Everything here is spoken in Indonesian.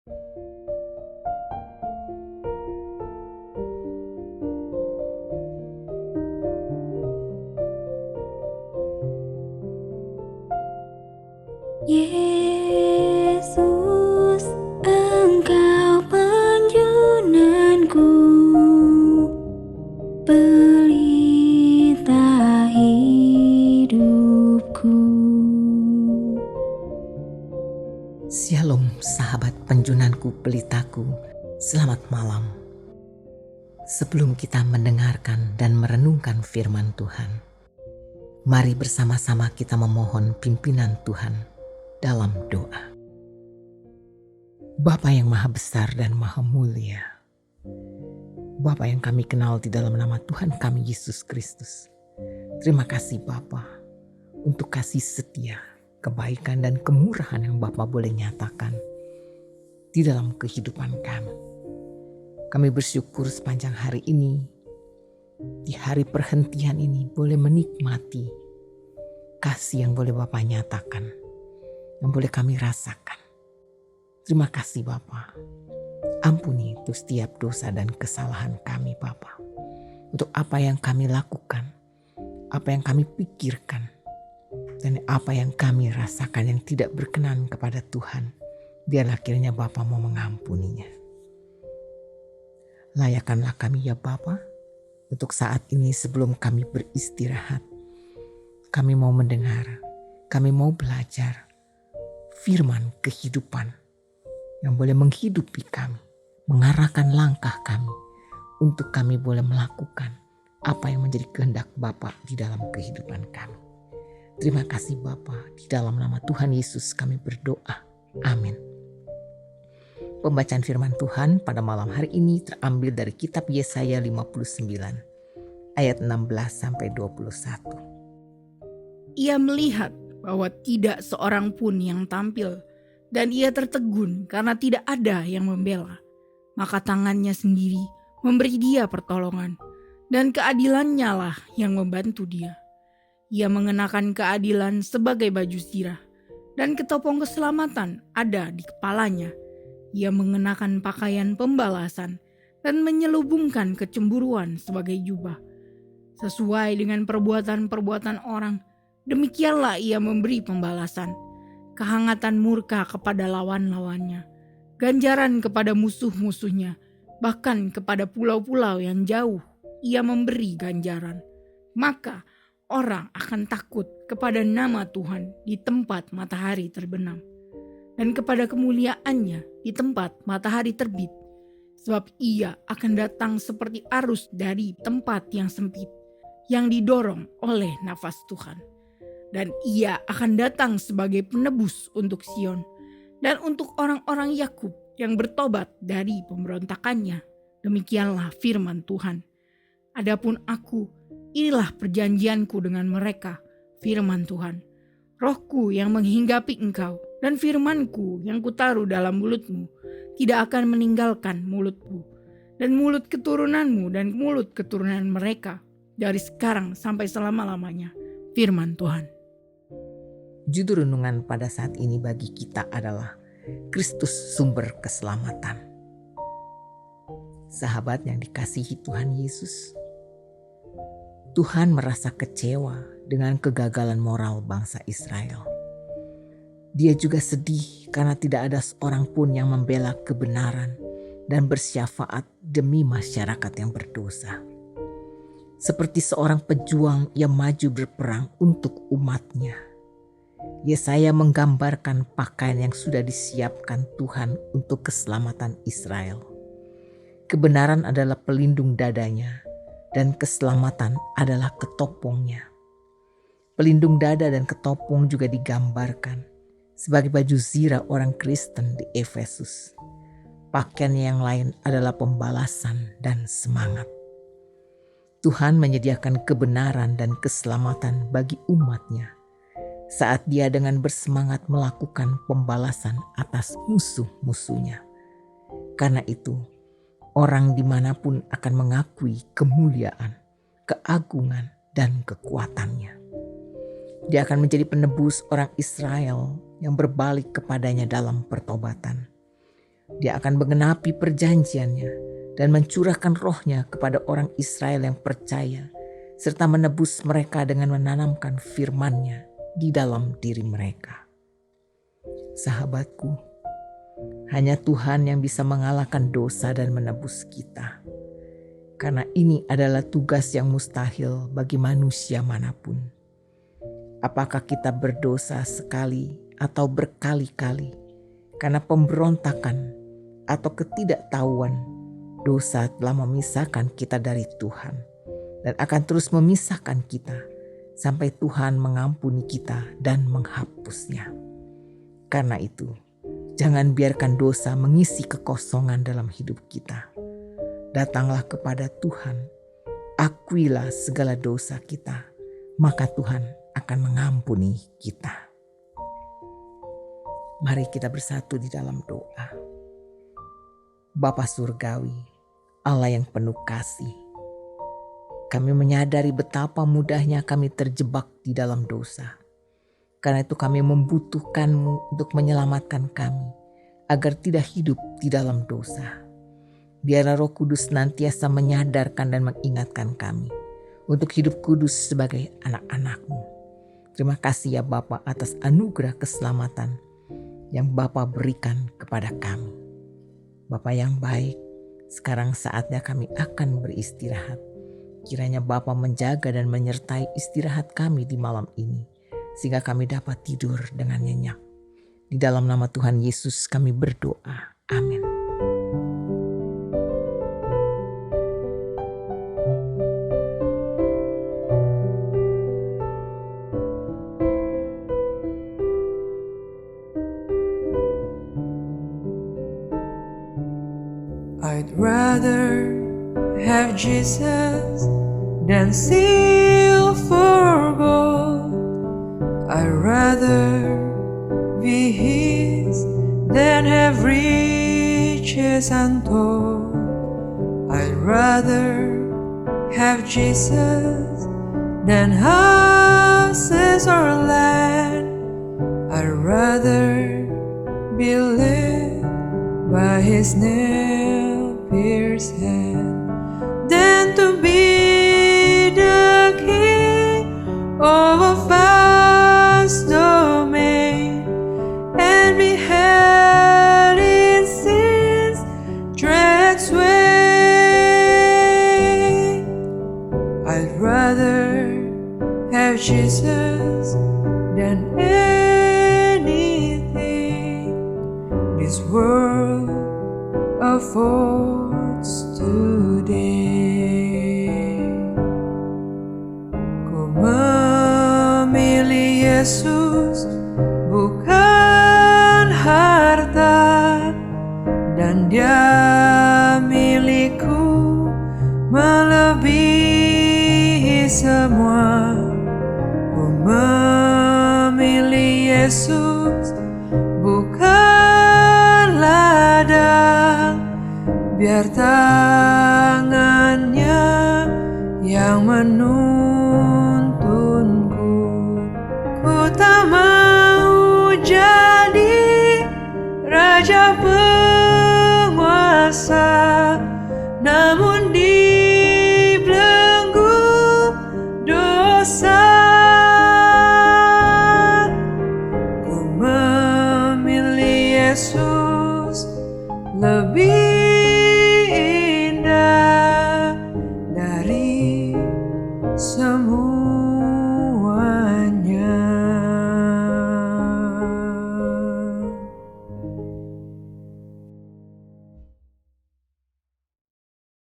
Yesus, Engkau penjunanku, pelita hidupku. Shalom sahabat penjunanku pelitaku, selamat malam. Sebelum kita mendengarkan dan merenungkan firman Tuhan, mari bersama-sama kita memohon pimpinan Tuhan dalam doa. Bapa yang maha besar dan maha mulia, Bapa yang kami kenal di dalam nama Tuhan kami Yesus Kristus. Terima kasih Bapa untuk kasih setia, kebaikan dan kemurahan yang Bapa boleh nyatakan di dalam kehidupan kami. Kami bersyukur sepanjang hari ini, di hari perhentian ini boleh menikmati kasih yang boleh Bapa nyatakan, yang boleh kami rasakan. Terima kasih Bapa. Ampuni untuk setiap dosa dan kesalahan kami Bapa. Untuk apa yang kami lakukan, apa yang kami pikirkan, dan apa yang kami rasakan yang tidak berkenan kepada Tuhan. Biarlah kiranya Bapa mau mengampuninya. Layakanlah kami ya Bapa, untuk saat ini sebelum kami beristirahat. Kami mau mendengar, kami mau belajar firman kehidupan yang boleh menghidupi kami, mengarahkan langkah kami untuk kami boleh melakukan apa yang menjadi kehendak Bapa di dalam kehidupan kami. Terima kasih Bapa, di dalam nama Tuhan Yesus kami berdoa. Amin. Pembacaan firman Tuhan pada malam hari ini terambil dari kitab Yesaya 59 ayat 16 sampai 21. Ia melihat bahwa tidak seorang pun yang tampil, dan ia tertegun karena tidak ada yang membela. Maka tangannya sendiri memberi dia pertolongan, dan keadilannya lah yang membantu dia. Ia mengenakan keadilan sebagai baju zirah, dan ketopong keselamatan ada di kepalanya. Ia mengenakan pakaian pembalasan, dan menyelubungkan kecemburuan sebagai jubah. Sesuai dengan perbuatan-perbuatan orang, demikianlah ia memberi pembalasan, kehangatan murka kepada lawan-lawannya, ganjaran kepada musuh-musuhnya, bahkan kepada pulau-pulau yang jauh ia memberi ganjaran. Maka orang akan takut kepada nama Tuhan di tempat matahari terbenam, dan kepada kemuliaannya di tempat matahari terbit. Sebab ia akan datang seperti arus dari tempat yang sempit, yang didorong oleh nafas Tuhan. Dan ia akan datang sebagai penebus untuk Sion, dan untuk orang-orang Yakub yang bertobat dari pemberontakannya. Demikianlah firman Tuhan. Adapun aku, inilah perjanjianku dengan mereka, firman Tuhan. Rohku yang menghinggapi engkau, dan firmanku yang kutaruh dalam mulutmu, tidak akan meninggalkan mulutmu, dan mulut keturunanmu dan mulut keturunan mereka, dari sekarang sampai selama-lamanya, firman Tuhan. Judul renungan pada saat ini bagi kita adalah Kristus sumber keselamatan. Sahabat yang dikasihi Tuhan Yesus, Tuhan merasa kecewa dengan kegagalan moral bangsa Israel. Dia juga sedih karena tidak ada seorang pun yang membela kebenaran dan bersyafaat demi masyarakat yang berdosa. Seperti seorang pejuang yang maju berperang untuk umatnya, Yesaya menggambarkan pakaian yang sudah disiapkan Tuhan untuk keselamatan Israel. Kebenaran adalah pelindung dadanya, dan keselamatan adalah ketopongnya. Pelindung dada dan ketopong juga digambarkan sebagai baju zirah orang Kristen di Efesus. Pakaian yang lain adalah pembalasan dan semangat. Tuhan menyediakan kebenaran dan keselamatan bagi umatnya saat dia dengan bersemangat melakukan pembalasan atas musuh-musuhnya. Karena itu, orang dimanapun akan mengakui kemuliaan, keagungan, dan kekuatannya. Dia akan menjadi penebus orang Israel yang berbalik kepadanya dalam pertobatan. Dia akan menggenapi perjanjiannya dan mencurahkan rohnya kepada orang Israel yang percaya, serta menebus mereka dengan menanamkan firman-Nya di dalam diri mereka. Sahabatku, hanya Tuhan yang bisa mengalahkan dosa dan menebus kita. Karena ini adalah tugas yang mustahil bagi manusia manapun. Apakah kita berdosa sekali atau berkali-kali karena pemberontakan atau ketidaktahuan, dosa telah memisahkan kita dari Tuhan dan akan terus memisahkan kita sampai Tuhan mengampuni kita dan menghapusnya. Karena itu, jangan biarkan dosa mengisi kekosongan dalam hidup kita. Datanglah kepada Tuhan, akuilah segala dosa kita, maka Tuhan akan mengampuni kita. Mari kita bersatu di dalam doa. Bapa Surgawi, Allah yang penuh kasih, kami menyadari betapa mudahnya kami terjebak di dalam dosa. Karena itu kami membutuhkan-Mu untuk menyelamatkan kami, agar tidak hidup di dalam dosa. Biarlah Roh Kudus senantiasa menyadarkan dan mengingatkan kami untuk hidup kudus sebagai anak-anak-Mu. Terima kasih ya Bapa atas anugerah keselamatan yang Bapa berikan kepada kami. Bapa yang baik, sekarang saatnya kami akan beristirahat. Kiranya Bapa menjaga dan menyertai istirahat kami di malam ini, sehingga kami dapat tidur dengan nyenyak. Di dalam nama Tuhan Yesus kami berdoa. Amin. I'd rather have Jesus than silver or gold. I'd rather be His than have riches untold. I'd rather have Jesus than houses or land. I'd rather be led by His nail-pierced hand than to be the king of a vast domain and be held in sin's dread sway. I'd rather have Jesus than anything this world affords today. Ku memilih Yesus bukan harta, dan Dia milikku melebihi semua. Ku memilih Yesus bukan ladang, biar tangannya yang menuntunku. Ku tak mau jadi raja penguasa, namun dibelenggu dosa. Ku memilih Yesus lebih